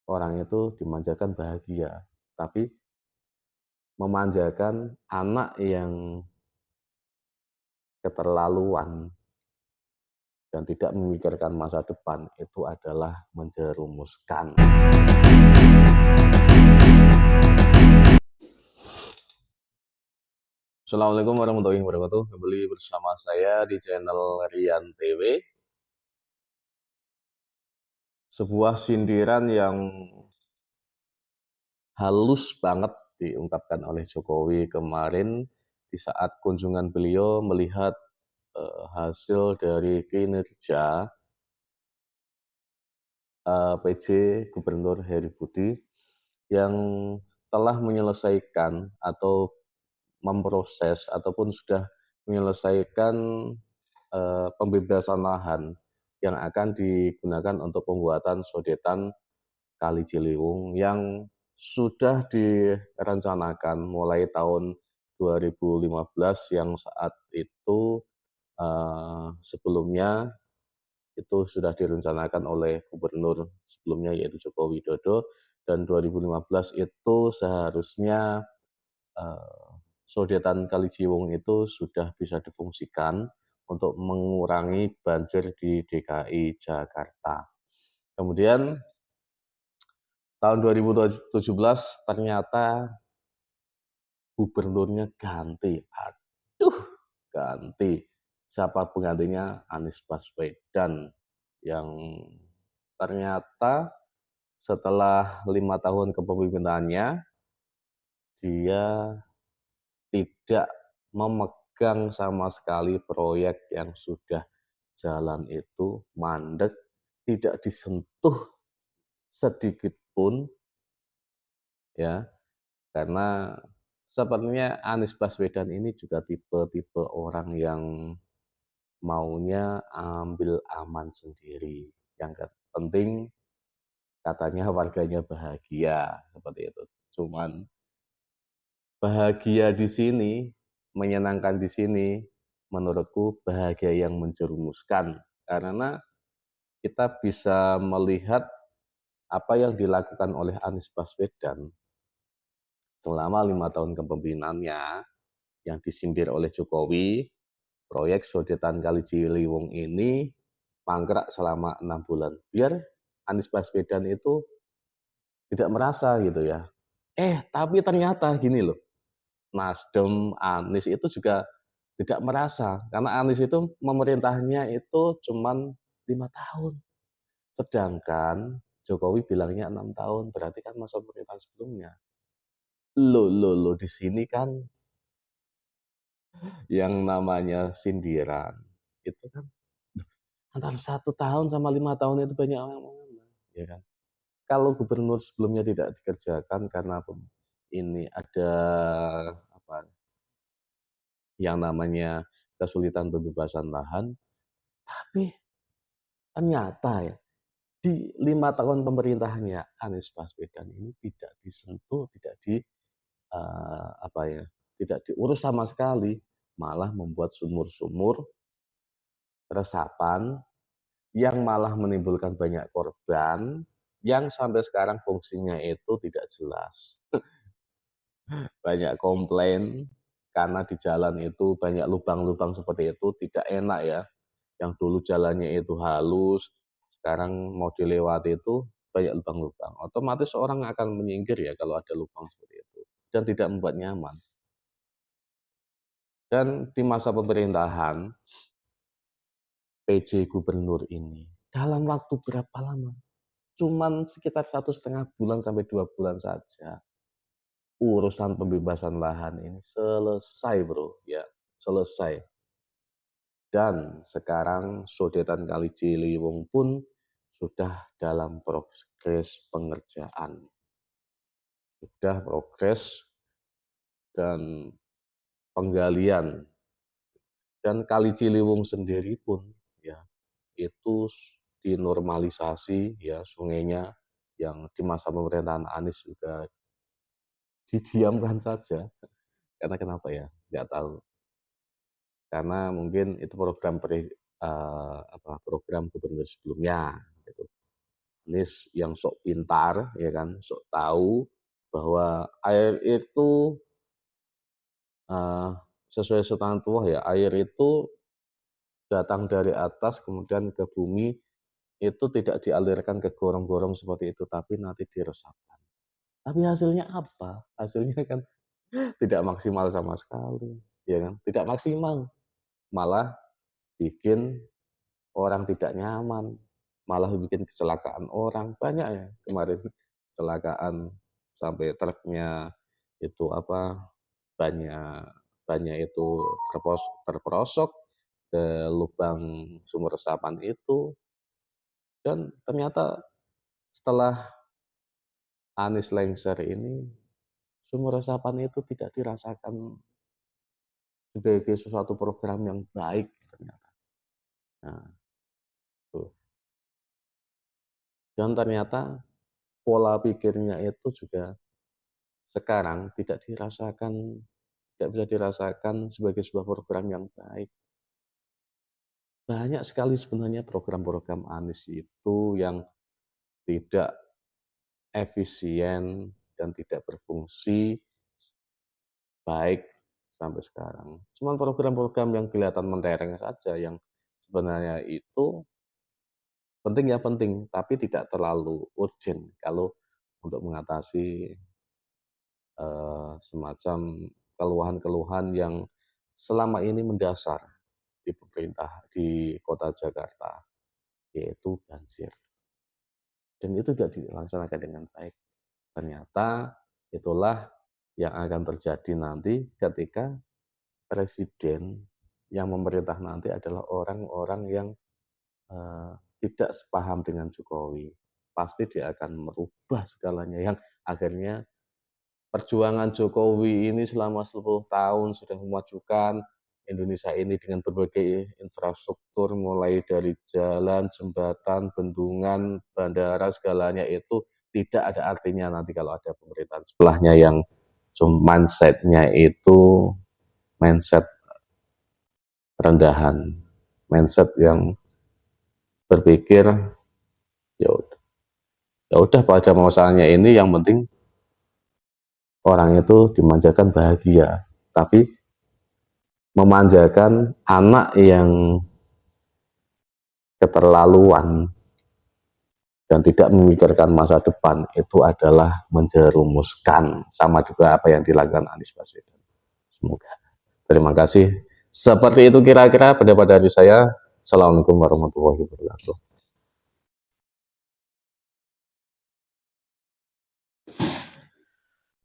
orang itu dimanjakan bahagia, tapi memanjakan anak yang keterlaluan dan tidak memikirkan masa depan itu adalah menjerumuskan. Assalamualaikum warahmatullahi wabarakatuh. Kembali bersama saya di channel Rian TV. Sebuah sindiran yang halus banget diungkapkan oleh Jokowi kemarin di saat kunjungan beliau melihat hasil dari kinerja PJ Gubernur Heri Budi yang telah menyelesaikan atau memproses ataupun sudah menyelesaikan pembebasan lahan yang akan digunakan untuk pembuatan sodetan Kali Ciliwung yang sudah direncanakan mulai tahun 2015 yang saat itu sebelumnya itu sudah direncanakan oleh gubernur sebelumnya yaitu Joko Widodo, dan 2015 itu seharusnya sodetan Kali Ciliwung itu sudah bisa difungsikan untuk mengurangi banjir di DKI Jakarta. Kemudian tahun 2017 ternyata gubernurnya ganti. Aduh, ganti. Siapa penggantinya? Anies Baswedan yang ternyata setelah 5 tahun kepemimpinannya dia tidak memegang sama sekali proyek yang sudah jalan itu mandek, tidak disentuh sedikit pun ya, karena sepertinya Anies Baswedan ini juga tipe-tipe orang yang maunya ambil aman sendiri, yang penting katanya warganya bahagia, seperti itu. Cuman bahagia di sini, menyenangkan di sini, menurutku bahagia yang menjerumuskan. Karena kita bisa melihat apa yang dilakukan oleh Anies Baswedan selama 5 tahun kepemimpinannya yang disindir oleh Jokowi, proyek sodetan Kali Ciliwung ini mangkrak selama 6 bulan. Biar Anies Baswedan itu tidak merasa gitu ya. Tapi ternyata gini loh, Nasdem, Anies itu juga tidak merasa, karena Anies itu memerintahnya itu cuman 5 tahun. Sedangkan Jokowi bilangnya 6 tahun, berarti kan masa pemerintahan sebelumnya. Loh, di sini kan yang namanya sindiran, itu kan antara 1 tahun sama 5 tahun itu banyak orang mana, ya kan. Kalau gubernur sebelumnya tidak dikerjakan karena ini ada apa yang namanya kesulitan pembebasan lahan, tapi ternyata ya di 5 tahun pemerintahnya Anies Baswedan ini tidak disentuh, tidak apa ya, tidak diurus sama sekali, malah membuat sumur-sumur resapan yang malah menimbulkan banyak korban yang sampai sekarang fungsinya itu tidak jelas. Banyak komplain karena di jalan itu banyak lubang-lubang seperti itu, tidak enak ya. Yang dulu jalannya itu halus, sekarang mau dilewati itu banyak lubang-lubang. Otomatis orang akan menyingkir ya kalau ada lubang seperti itu dan tidak membuat nyaman. Dan di masa pemerintahan PJ Gubernur ini dalam waktu berapa lama? Cuman sekitar 1,5 bulan sampai 2 bulan saja. Urusan pembebasan lahan ini selesai, Bro, ya, selesai. Dan sekarang sodetan Kali Ciliwung pun sudah dalam progres pengerjaan. Sudah progres dan penggalian. Dan Kali Ciliwung sendiri pun ya itu dinormalisasi ya, sungainya yang di masa pemerintahan Anies juga didiamkan saja. Karena kenapa ya? Nggak tahu. Karena mungkin itu program program gubernur sebelumnya gitu. Anies yang sok pintar, ya kan, sok tahu bahwa air itu, eee, sesuai Sultan Tuah ya, air itu datang dari atas kemudian ke bumi, itu tidak dialirkan ke gorong-gorong seperti itu, tapi nanti diresapkan. Tapi hasilnya apa? Hasilnya kan tidak maksimal sama sekali, ya kan, tidak maksimal, malah bikin orang tidak nyaman, malah bikin kecelakaan orang, banyak ya kemarin kecelakaan sampai truknya itu apa, bannya bannya itu terperosok ke lubang sumur resapan itu, dan ternyata setelah Anies lengser ini, sumur resapan itu tidak dirasakan sebagai sesuatu program yang baik ternyata. Nah, tuh. Dan ternyata pola pikirnya itu juga sekarang tidak bisa dirasakan sebagai sebuah program yang baik. Banyak sekali sebenarnya program-program Anies itu yang tidak efisien dan tidak berfungsi baik sampai sekarang. Cuman program-program yang kelihatan mentereng saja yang sebenarnya itu penting ya penting, tapi tidak terlalu urgent kalau untuk mengatasi semacam keluhan-keluhan yang selama ini mendasar di pemerintah di kota Jakarta, yaitu banjir. Dan itu tidak dilaksanakan dengan baik. Ternyata itulah yang akan terjadi nanti ketika presiden yang memerintah nanti adalah orang-orang yang tidak sepaham dengan Jokowi. Pasti dia akan merubah segalanya yang akhirnya perjuangan Jokowi ini selama 10 tahun sudah memajukan Indonesia ini dengan berbagai infrastruktur mulai dari jalan, jembatan, bendungan, bandara, segalanya itu tidak ada artinya nanti kalau ada pemerintahan sebelahnya yang mindset-nya itu mindset rendahan, mindset yang berpikir ya udah, ya udah pada masalahnya ini yang penting orang itu dimanjakan bahagia, tapi memanjakan anak yang keterlaluan dan tidak memikirkan masa depan itu adalah menjerumuskan, sama juga apa yang dilakukan Anies Baswedan. Semoga. Terima kasih. Seperti itu kira-kira pada dari saya. Assalamualaikum warahmatullahi wabarakatuh.